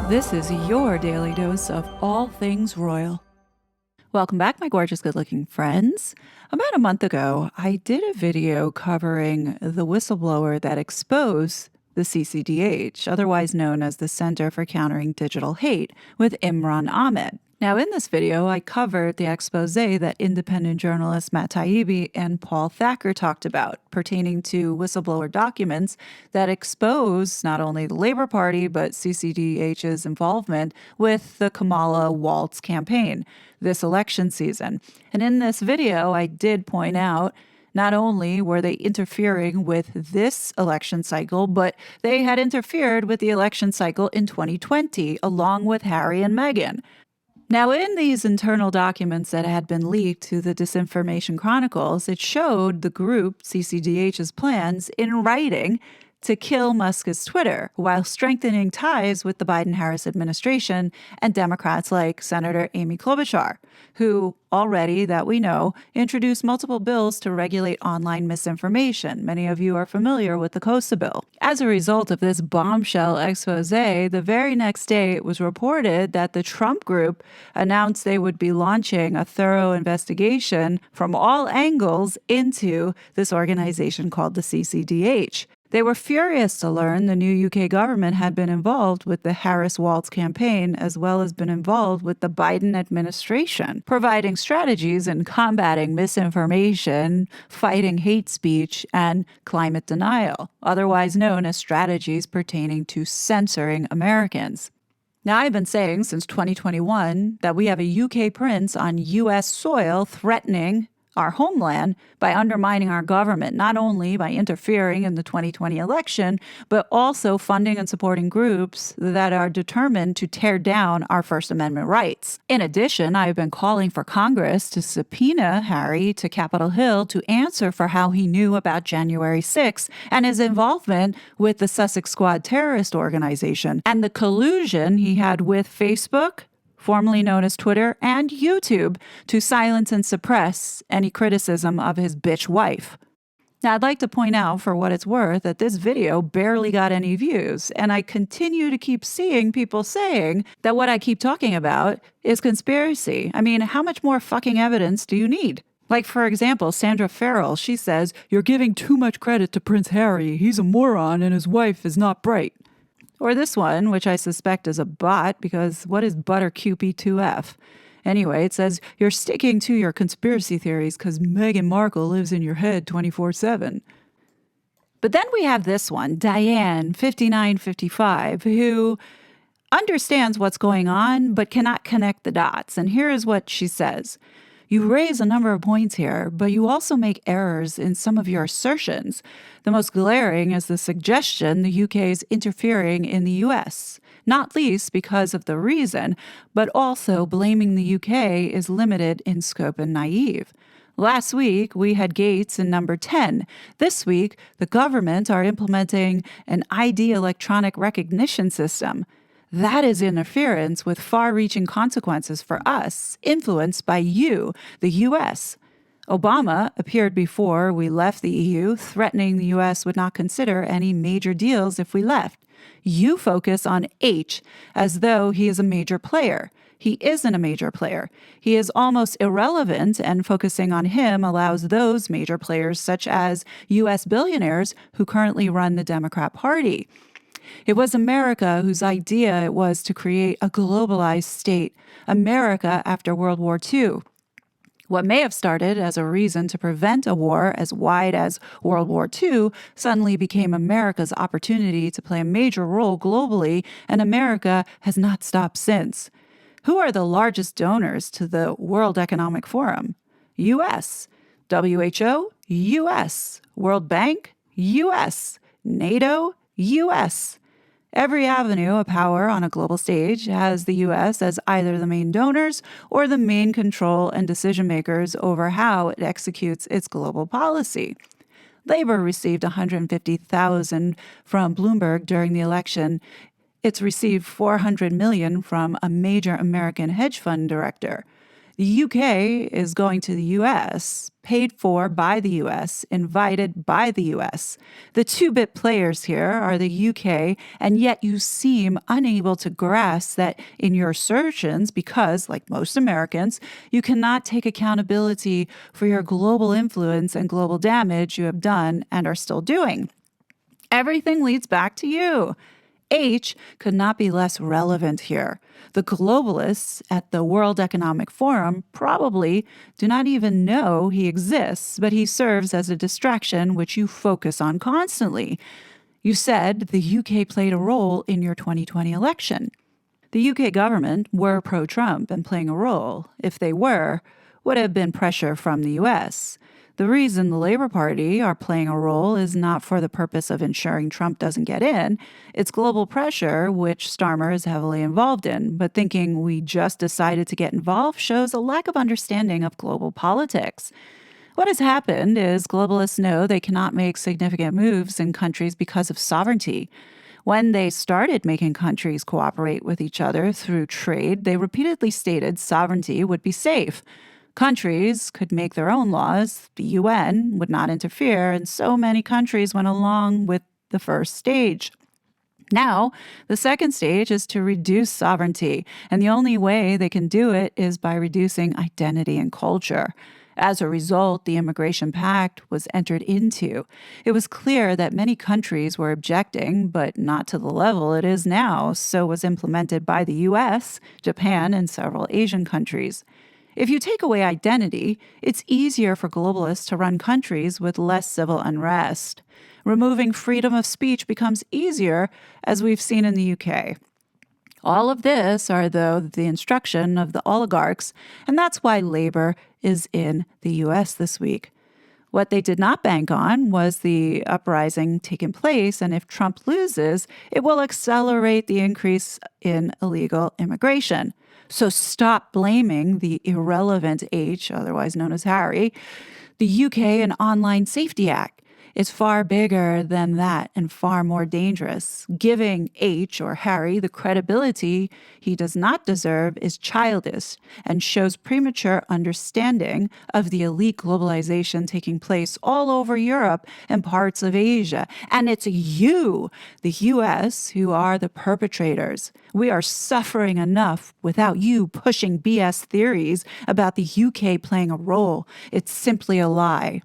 This is your daily dose of all things royal. Welcome back, my gorgeous, good-looking friends. About a month ago, I did a video covering the whistleblower that exposed the CCDH, otherwise known as the Center for Countering Digital Hate, with Imran Ahmed. Now, in this video, I covered the expose that independent journalists Matt Taibbi and Paul Thacker talked about pertaining to whistleblower documents that expose not only the Labour Party, but CCDH's involvement with the Kamala Waltz campaign this election season. And in this video, I did point out not only were they interfering with this election cycle, but they had interfered with the election cycle in 2020, along with Harry and Meghan. Now, in these internal documents that had been leaked to the Disinformation Chronicles, it showed the group CCDH's plans in writing to kill Musk's Twitter while strengthening ties with the Biden-Harris administration and Democrats like Senator Amy Klobuchar, who already, that we know, introduced multiple bills to regulate online misinformation. Many of you are familiar with the KOSA bill. As a result of this bombshell expose, the very next day it was reported that the Trump group announced they would be launching a thorough investigation from all angles into this organization called the CCDH. They were furious to learn the new UK government had been involved with the Harris-Waltz campaign, as well as been involved with the Biden administration, providing strategies in combating misinformation, fighting hate speech, and climate denial, otherwise known as strategies pertaining to censoring Americans. Now, I've been saying since 2021 that we have a UK prince on US soil threatening our homeland by undermining our government, not only by interfering in the 2020 election, but also funding and supporting groups that are determined to tear down our First Amendment rights. In addition, I've been calling for Congress to subpoena Harry to Capitol Hill to answer for how he knew about January 6th and his involvement with the Sussex Squad terrorist organization and the collusion he had with Facebook, formerly known as Twitter, and YouTube, to silence and suppress any criticism of his bitch wife. Now, I'd like to point out, for what it's worth, that this video barely got any views, and I continue to keep seeing people saying that what I keep talking about is conspiracy. I mean, how much more fucking evidence do you need? Like, for example, Sandra Farrell, she says, "You're giving too much credit to Prince Harry. He's a moron and his wife is not bright." Or this one, which I suspect is a bot, because what is ButterQP2F? Anyway, it says, "You're sticking to your conspiracy theories because Meghan Markle lives in your head 24/7. But then we have this one, Diane, 5955, who understands what's going on but cannot connect the dots. And here is what she says. "You raise a number of points here, but you also make errors in some of your assertions. The most glaring is the suggestion the UK is interfering in the US, not least because of the reason, but also blaming the UK is limited in scope and naive. Last week, we had Gates in number 10. This week, the government are implementing an ID electronic recognition system. That is interference with far-reaching consequences for us, influenced by you, the U.S. Obama appeared before we left the EU, threatening the U.S. would not consider any major deals if we left. You focus on H as though he is a major player. He isn't a major player. He is almost irrelevant, and focusing on him allows those major players, such as U.S. billionaires who currently run the Democrat Party. It was America whose idea it was to create a globalized state, America after World War II. What may have started as a reason to prevent a war as wide as World War II suddenly became America's opportunity to play a major role globally, and America has not stopped since. Who are the largest donors to the World Economic Forum? U.S. WHO? U.S. World Bank? U.S. NATO? U.S. Every avenue of power on a global stage has the U.S. as either the main donors or the main control and decision makers over how it executes its global policy. Labor received $150,000 from Bloomberg during the election. It's received $400 million from a major American hedge fund director. The UK is going to the US, paid for by the US, invited by the US. The two-bit players here are the UK, and yet you seem unable to grasp that in your assertions because, like most Americans, you cannot take accountability for your global influence and global damage you have done and are still doing. Everything leads back to you. H could not be less relevant here. The globalists at the World Economic Forum probably do not even know he exists, but he serves as a distraction which you focus on constantly. You said the UK played a role in your 2020 election. The UK government were pro-Trump and playing a role. If they were, would have been pressure from the US. The reason the Labour Party are playing a role is not for the purpose of ensuring Trump doesn't get in. It's global pressure, which Starmer is heavily involved in. But thinking we just decided to get involved shows a lack of understanding of global politics. What has happened is globalists know they cannot make significant moves in countries because of sovereignty. When they started making countries cooperate with each other through trade, they repeatedly stated sovereignty would be safe. Countries could make their own laws, the UN would not interfere, and so many countries went along with the first stage. Now, the second stage is to reduce sovereignty, and the only way they can do it is by reducing identity and culture. As a result, the Immigration Pact was entered into. It was clear that many countries were objecting, but not to the level it is now, so was implemented by the US, Japan, and several Asian countries. If you take away identity, it's easier for globalists to run countries with less civil unrest. Removing freedom of speech becomes easier, as we've seen in the UK. All of this are, though, the instruction of the oligarchs, and that's why Labour is in the US this week. What they did not bank on was the uprising taking place, and if Trump loses, it will accelerate the increase in illegal immigration. So stop blaming the irrelevant H, otherwise known as Harry. The UK and Online Safety Act is far bigger than that and far more dangerous. Giving H or Harry the credibility he does not deserve is childish and shows premature understanding of the elite globalization taking place all over Europe and parts of Asia. And it's you, the US, who are the perpetrators. We are suffering enough without you pushing BS theories about the UK playing a role. It's simply a lie.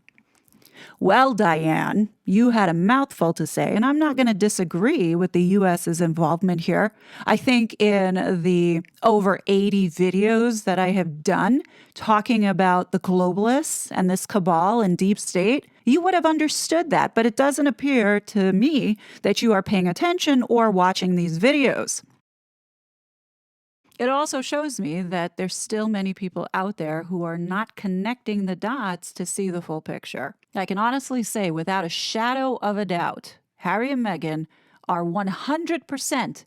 Well, Diane, you had a mouthful to say, and I'm not going to disagree with the U.S.'s involvement here. I think in the over 80 videos that I have done talking about the globalists and this cabal and deep state, you would have understood that, but it doesn't appear to me that you are paying attention or watching these videos. It also shows me that there's still many people out there who are not connecting the dots to see the full picture. I can honestly say without a shadow of a doubt, Harry and Meghan are 100%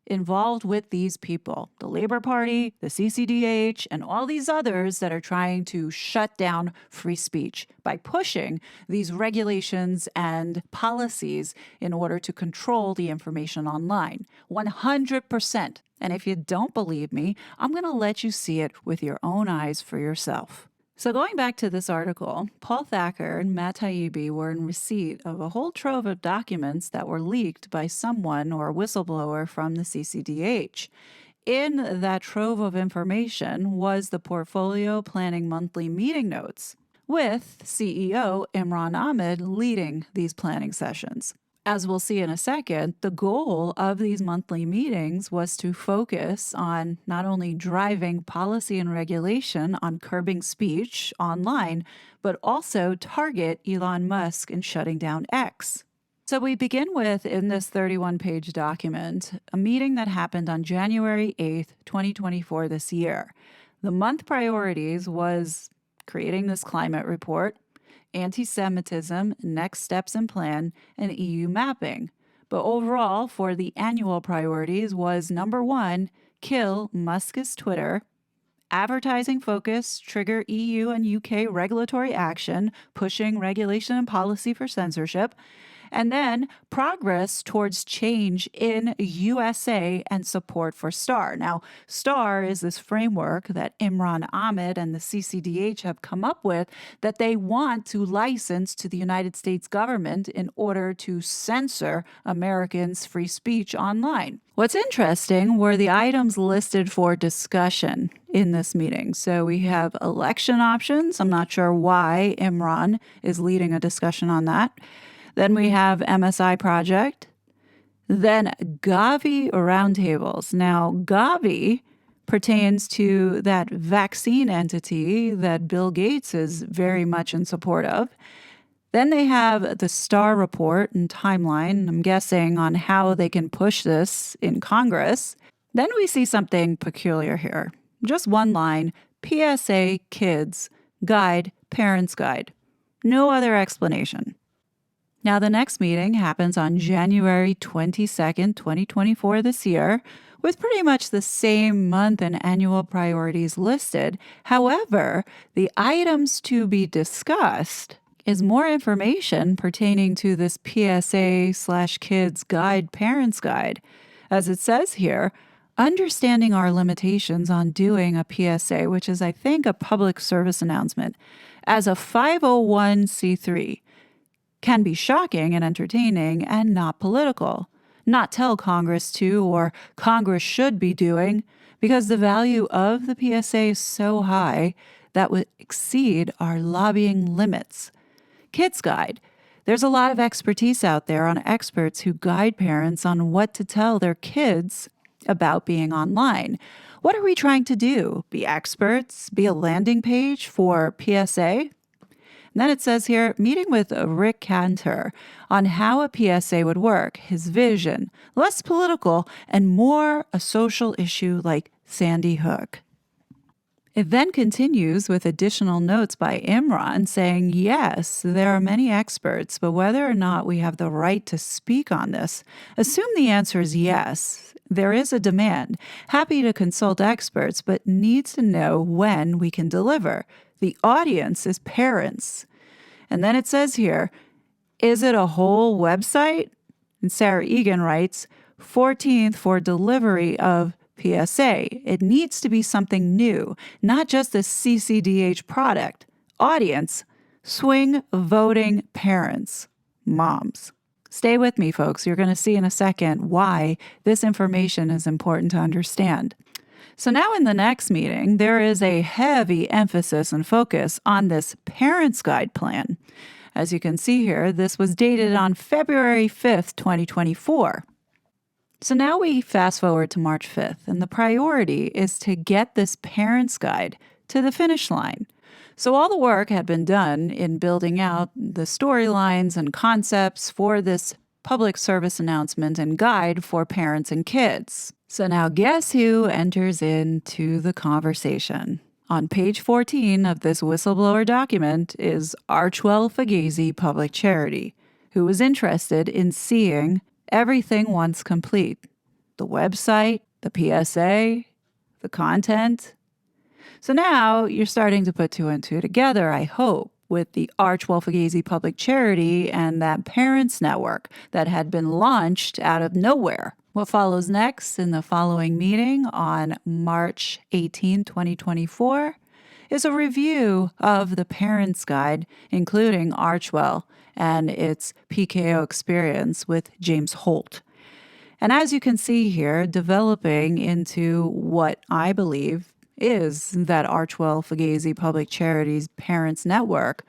involved with these people, the Labour Party, the CCDH, and all these others that are trying to shut down free speech by pushing these regulations and policies in order to control the information online. 100%. And if you don't believe me, I'm going to let you see it with your own eyes for yourself. So going back to this article, Paul Thacker and Matt Taibbi were in receipt of a whole trove of documents that were leaked by someone or a whistleblower from the CCDH. In that trove of information was the portfolio planning monthly meeting notes, with CEO Imran Ahmed leading these planning sessions. As we'll see in a second, the goal of these monthly meetings was to focus on not only driving policy and regulation on curbing speech online, but also target Elon Musk in shutting down X. So we begin with, in this 31-page document, a meeting that happened on January 8th, 2024 this year. The month priorities was creating this climate report, anti-Semitism, next steps and plan, and EU mapping. But overall, for the annual priorities was number 1, kill Musk's Twitter, advertising focus, trigger EU and UK regulatory action, pushing regulation and policy for censorship, And then progress towards change in USA and support for STAR. Now, STAR is this framework that Imran Ahmed and the CCDH have come up with that they want to license to the United States government in order to censor Americans' free speech online. What's interesting were the items listed for discussion in this meeting. So we have election options. I'm not sure why Imran is leading a discussion on that. Then we have MSI project. Then Gavi roundtables. Now, Gavi pertains to that vaccine entity that Bill Gates is very much in support of. Then they have the STAR report and timeline, I'm guessing, on how they can push this in Congress. Then we see something peculiar here. Just one line, PSA Kids Guide, Parents Guide. No other explanation. Now, the next meeting happens on January 22nd, 2024 this year, with pretty much the same month and annual priorities listed. However, the items to be discussed is more information pertaining to this PSA/Kids Guide, Parents Guide. As it says here, understanding our limitations on doing a PSA, which is, I think, a public service announcement, as a 501c3 can be shocking and entertaining and not political. Not tell Congress to or Congress should be doing, because the value of the PSA is so high that would exceed our lobbying limits. Kids Guide. There's a lot of expertise out there on experts who guide parents on what to tell their kids about being online. What are we trying to do? Be experts? Be a landing page for PSA? And then it says here, meeting with Rick Cantor on how a PSA would work, his vision, less political and more a social issue like Sandy Hook. It then continues with additional notes by Imran saying, yes, there are many experts, but whether or not we have the right to speak on this, assume the answer is yes. There is a demand. Happy to consult experts, but needs to know when we can deliver. The audience is parents. And then it says here, is it a whole website? And Sarah Egan writes, 14th for delivery of PSA. It needs to be something new, not just a CCDH product. Audience, swing voting parents, moms. Stay with me, folks. You're going to see in a second why this information is important to understand. So now in the next meeting, there is a heavy emphasis and focus on this Parents Guide plan. As you can see here, this was dated on February 5th, 2024. So now we fast forward to March 5th, and the priority is to get this Parents Guide to the finish line. So all the work had been done in building out the storylines and concepts for this public service announcement and guide for parents and kids. So now guess who enters into the conversation? On page 14 of this whistleblower document is Archewell Public Charity, who was interested in seeing everything once complete. The website, the PSA, the content. So now you're starting to put two and two together, I hope, with the Archewell Public Charity and that parents network that had been launched out of nowhere. What follows next in the following meeting on March 18, 2024, is a review of the Parents Guide, including Archewell and its PKO experience with James Holt. And as you can see here, developing into what I believe is that Archewell Public Charity's Parents Network,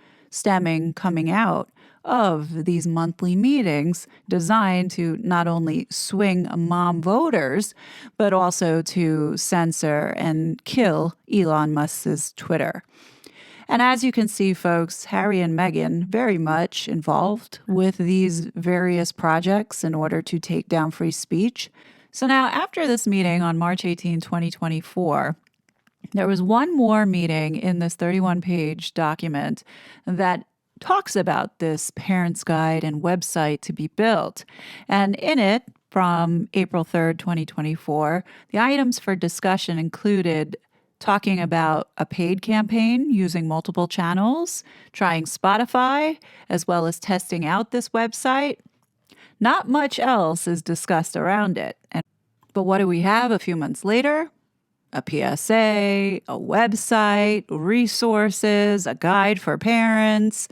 coming out of these monthly meetings designed to not only swing mom voters, but also to censor and kill Elon Musk's Twitter. And as you can see, folks, Harry and Meghan very much involved with these various projects in order to take down free speech. So now after this meeting on March 18, 2024, there was one more meeting in this 31-page document that talks about this Parents Guide and website to be built. And in it, from April 3rd, 2024, the items for discussion included talking about a paid campaign using multiple channels, trying Spotify, as well as testing out this website. Not much else is discussed around it. But what do we have a few months later? A PSA, a website, resources, a guide for parents.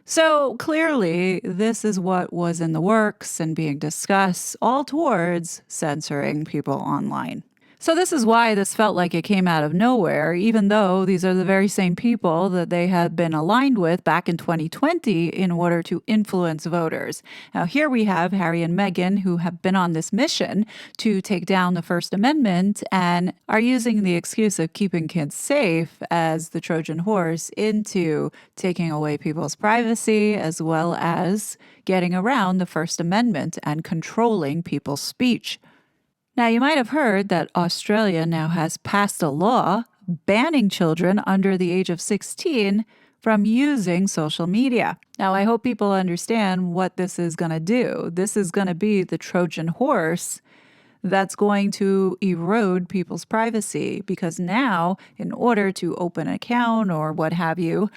So clearly, this is what was in the works and being discussed, all towards censoring people online. So this is why this felt like it came out of nowhere, even though these are the very same people that they had been aligned with back in 2020 in order to influence voters. Now, here we have Harry and Meghan, who have been on this mission to take down the First Amendment and are using the excuse of keeping kids safe as the Trojan horse into taking away people's privacy, as well as getting around the First Amendment and controlling people's speech. Now, you might have heard that Australia now has passed a law banning children under the age of 16 from using social media. Now, I hope people understand what this is going to do. This is going to be the Trojan horse that's going to erode people's privacy, because now, in order to open an account or what have you,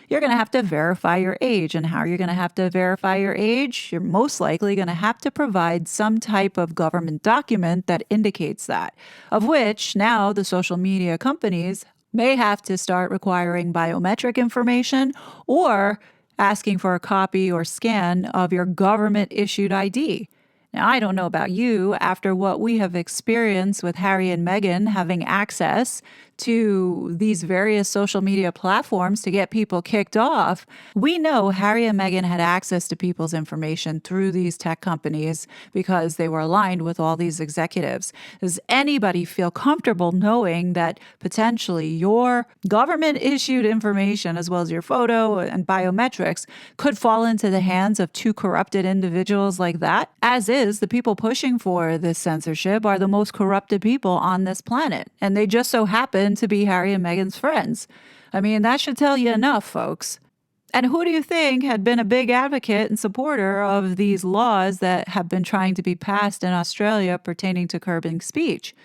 you're going to have to verify your age. And how you're going to have to verify your age? You're most likely going to have to provide some type of government document that indicates that, of which now the social media companies may have to start requiring biometric information or asking for a copy or scan of your government-issued ID. Now, I don't know about you, after what we have experienced with Harry and Meghan having access to these various social media platforms to get people kicked off, we know Harry and Meghan had access to people's information through these tech companies because they were aligned with all these executives. Does anybody feel comfortable knowing that potentially your government-issued information, as well as your photo and biometrics, could fall into the hands of two corrupted individuals like that? As is, the people pushing for this censorship are the most corrupted people on this planet, and they just so happen to be Harry and Meghan's friends. I mean, that should tell you enough, folks. And who do you think had been a big advocate and supporter of these laws that have been trying to be passed in Australia pertaining to curbing speech?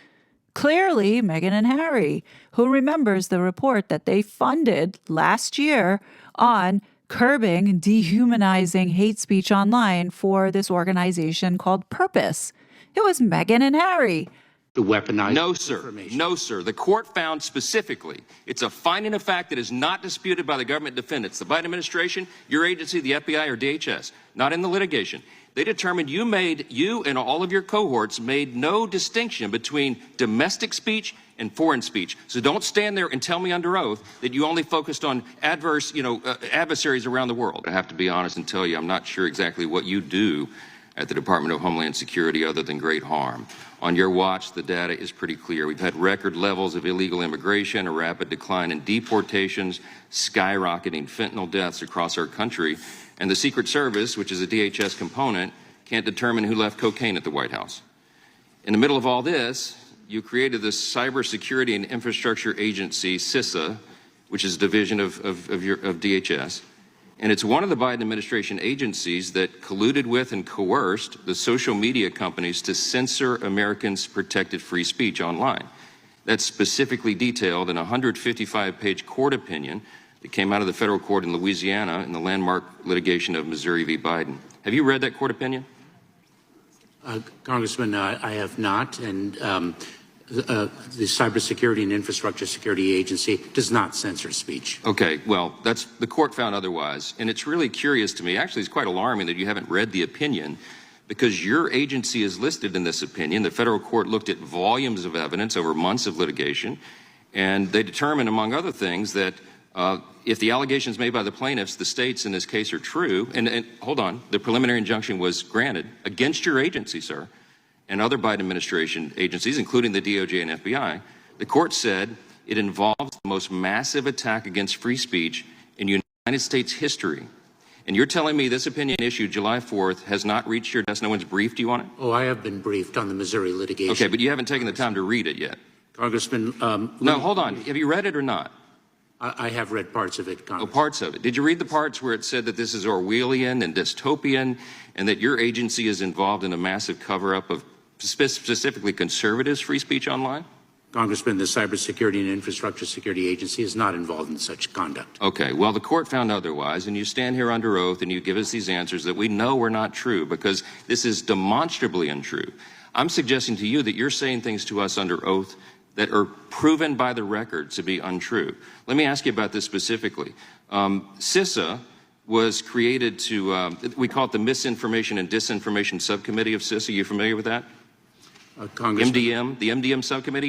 Clearly, Meghan and Harry. Who remembers the report that they funded last year on curbing dehumanizing hate speech online for this organization called Purpose? It was Meghan and Harry. To weaponize No, sir. information. No, sir. The court found specifically, it's a finding of fact that is not disputed by the government defendants, the Biden administration, your agency, the FBI, or DHS, not in the litigation. They determined you and all of your cohorts made no distinction between domestic speech and foreign speech. So don't stand there and tell me under oath that you only focused on adversaries around the world. I have to be honest and tell you, I'm not sure exactly what you do at the Department of Homeland Security other than great harm. On your watch, the data is pretty clear. We've had record levels of illegal immigration, a rapid decline in deportations, skyrocketing fentanyl deaths across our country, and the Secret Service, which is a DHS component, can't determine who left cocaine at the White House. In the middle of all this, you created this Cybersecurity and Infrastructure Agency, CISA, which is a division of DHS. And it's one of the Biden administration agencies that colluded with and coerced the social media companies to censor Americans' protected free speech online. That's specifically detailed in a 155-page court opinion that came out of the federal court in Louisiana in the landmark litigation of Missouri v. Biden. Have you read that court opinion? Congressman, I have not, and the Cybersecurity and Infrastructure Security Agency does not censor speech. Okay, well, the court found otherwise, and it's really curious to me. Actually, it's quite alarming that you haven't read the opinion, because your agency is listed in this opinion. The federal court looked at volumes of evidence over months of litigation, and they determined, among other things, that if the allegations made by the plaintiffs, the states in this case, are true, and hold on, the preliminary injunction was granted against your agency, sir, and other Biden administration agencies, including the DOJ and FBI, the court said it involves the most massive attack against free speech in United States history. And you're telling me this opinion issued July 4th has not reached your desk? No one's briefed you on it? Oh, I have been briefed on the Missouri litigation. Okay, but you haven't taken the time to read it yet. Congressman, no, hold on. Have you read it or not? I have read parts of it, Congressman. Oh, parts of it. Did you read the parts where it said that this is Orwellian and dystopian and that your agency is involved in a massive cover-up of specifically conservatives' free speech online? Congressman, the Cybersecurity and Infrastructure Security Agency is not involved in such conduct. Okay, well, the court found otherwise, and you stand here under oath and you give us these answers that we know are not true because this is demonstrably untrue. I'm suggesting to you that you're saying things to us under oath that are proven by the record to be untrue. Let me ask you about this specifically. CISA was created to, we call it the Misinformation and Disinformation Subcommittee of CISA. Are you familiar with that? MDM, the MDM subcommittee,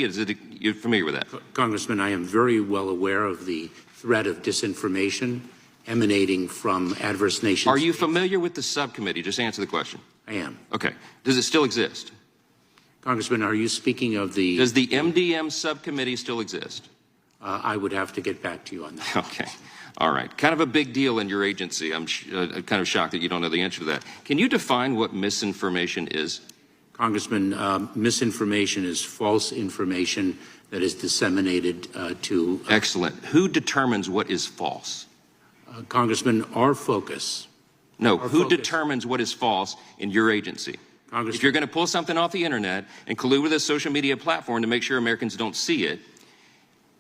you're familiar with that? Congressman, I am very well aware of the threat of disinformation emanating from adverse nations. Are you familiar with the subcommittee? Just answer the question. I am. Okay. Does it still exist? Congressman, are you speaking of the... Does the MDM subcommittee still exist? I would have to get back to you on that. Okay. All right. Kind of a big deal in your agency. I'm kind of shocked that you don't know the answer to that. Can you define what misinformation is? Congressman, misinformation is false information that is disseminated to... Excellent. Who determines what is false? Congressman, our focus... No, who determines what is false in your agency? Congressman, if you're going to pull something off the internet and collude with a social media platform to make sure Americans don't see it,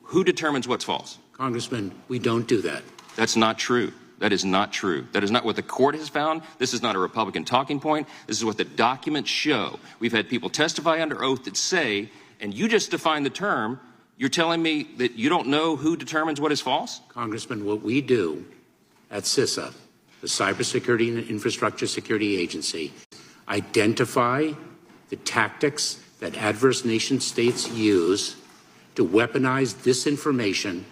who determines what's false? Congressman, we don't do that. That's not true. That is not true. That is not what the court has found. This is not a Republican talking point. This is what the documents show. We've had people testify under oath that say, and you just defined the term, you're telling me that you don't know who determines what is false? Congressman, what we do at CISA, the Cybersecurity and Infrastructure Security Agency, identify the tactics that adverse nation states use to weaponize disinformation.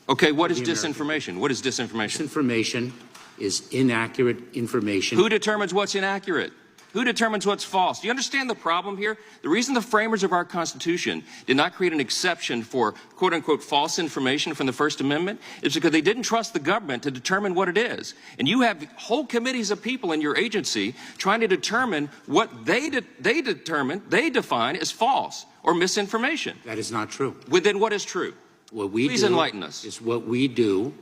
Okay, what is disinformation? What is disinformation? Disinformation is inaccurate information. Who determines what's inaccurate? Who determines what's false? Do you understand the problem here? The reason the framers of our Constitution did not create an exception for quote-unquote false information from the First Amendment is because they didn't trust the government to determine what it is. And you have whole committees of people in your agency trying to determine what they define as false or misinformation. That is not true. Well, then what is true? Please enlighten us. What we do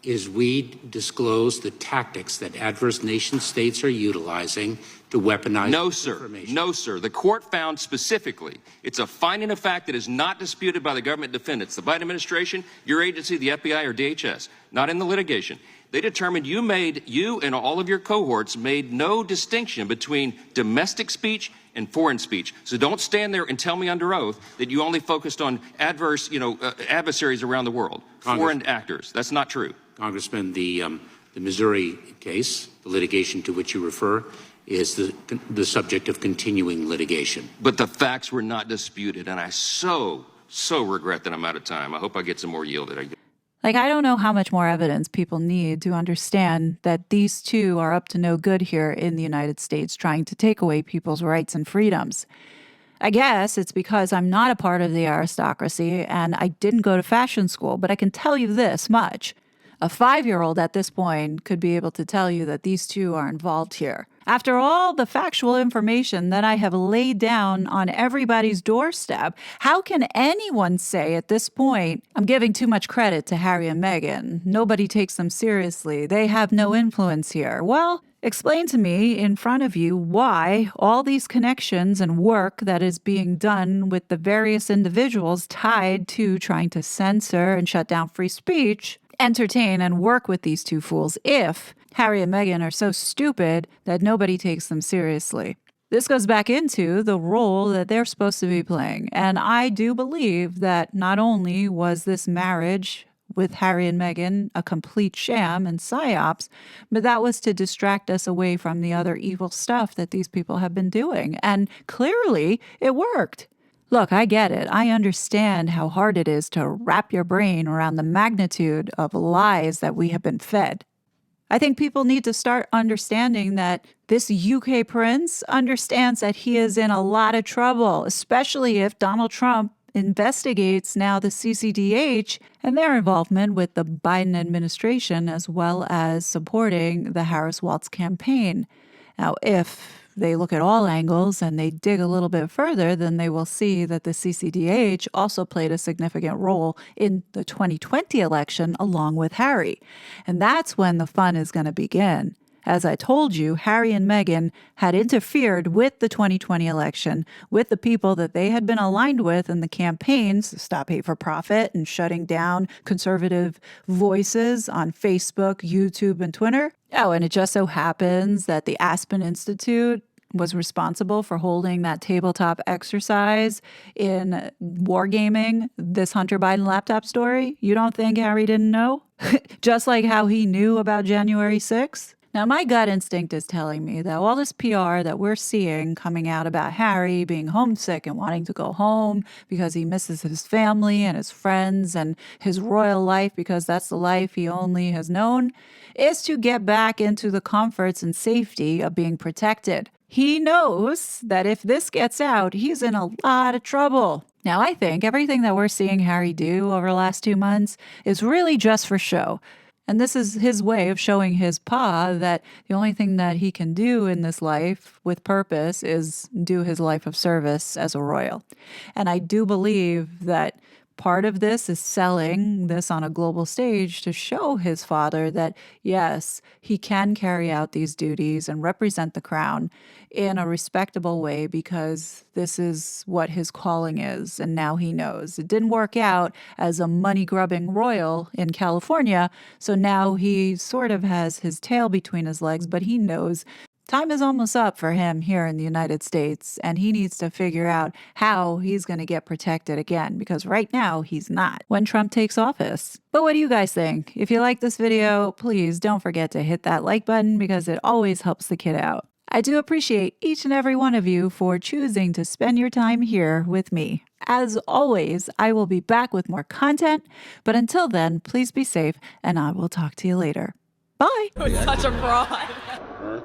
is we disclose the tactics that adverse nation states are utilizing to weaponize information. No, sir. The court found specifically it's a finding of fact that is not disputed by the government defendants, the Biden administration, your agency, the FBI, or DHS, not in the litigation. They determined you and all of your cohorts made no distinction between domestic speech and foreign speech. So don't stand there and tell me under oath that you only focused on adversaries around the world, foreign actors. That's not true. Congressman, the Missouri case, the litigation to which you refer, is the subject of continuing litigation. But the facts were not disputed, and I so regret that I'm out of time. I hope I get some more yielded. Like, I don't know how much more evidence people need to understand that these two are up to no good here in the United States trying to take away people's rights and freedoms. I guess it's because I'm not a part of the aristocracy and I didn't go to fashion school, but I can tell you this much. A 5-year-old at this point could be able to tell you that these two are involved here. After all the factual information that I have laid down on everybody's doorstep, how can anyone say at this point, I'm giving too much credit to Harry and Meghan? Nobody takes them seriously. They have no influence here. Well, explain to me in front of you why all these connections and work that is being done with the various individuals tied to trying to censor and shut down free speech entertain and work with these two fools if Harry and Meghan are so stupid that nobody takes them seriously. This goes back into the role that they're supposed to be playing. And I do believe that not only was this marriage with Harry and Meghan a complete sham and psyops, but that was to distract us away from the other evil stuff that these people have been doing. And clearly it worked. Look, I get it. I understand how hard it is to wrap your brain around the magnitude of lies that we have been fed. I think people need to start understanding that this UK prince understands that he is in a lot of trouble, especially if Donald Trump investigates now the CCDH and their involvement with the Biden administration, as well as supporting the Harris-Walz campaign. Now, if they look at all angles and they dig a little bit further, then they will see that the CCDH also played a significant role in the 2020 election along with Harry. And that's when the fun is going to begin. As I told you, Harry and Meghan had interfered with the 2020 election, with the people that they had been aligned with in the campaigns, Stop Hate for Profit, and shutting down conservative voices on Facebook, YouTube, and Twitter. Oh, and it just so happens that the Aspen Institute was responsible for holding that tabletop exercise in wargaming this Hunter Biden laptop story. You don't think Harry didn't know? Just like how he knew about January 6th? Now, my gut instinct is telling me that all this PR that we're seeing coming out about Harry being homesick and wanting to go home because he misses his family and his friends and his royal life because that's the life he only has known, is to get back into the comforts and safety of being protected. He knows that if this gets out, he's in a lot of trouble. Now, I think everything that we're seeing Harry do over the last 2 months is really just for show. And this is his way of showing his pa that the only thing that he can do in this life with purpose is do his life of service as a royal. And I do believe that part of this is selling this on a global stage to show his father that, yes, he can carry out these duties and represent the crown in a respectable way because this is what his calling is. And now he knows. It didn't work out as a money-grubbing royal in California, so now he sort of has his tail between his legs, but he knows time is almost up for him here in the United States, and he needs to figure out how he's going to get protected again, because right now he's not when Trump takes office. But what do you guys think? If you like this video, please don't forget to hit that like button because it always helps the kid out. I do appreciate each and every one of you for choosing to spend your time here with me. As always, I will be back with more content, but until then, please be safe, and I will talk to you later. Bye! Such a fraud.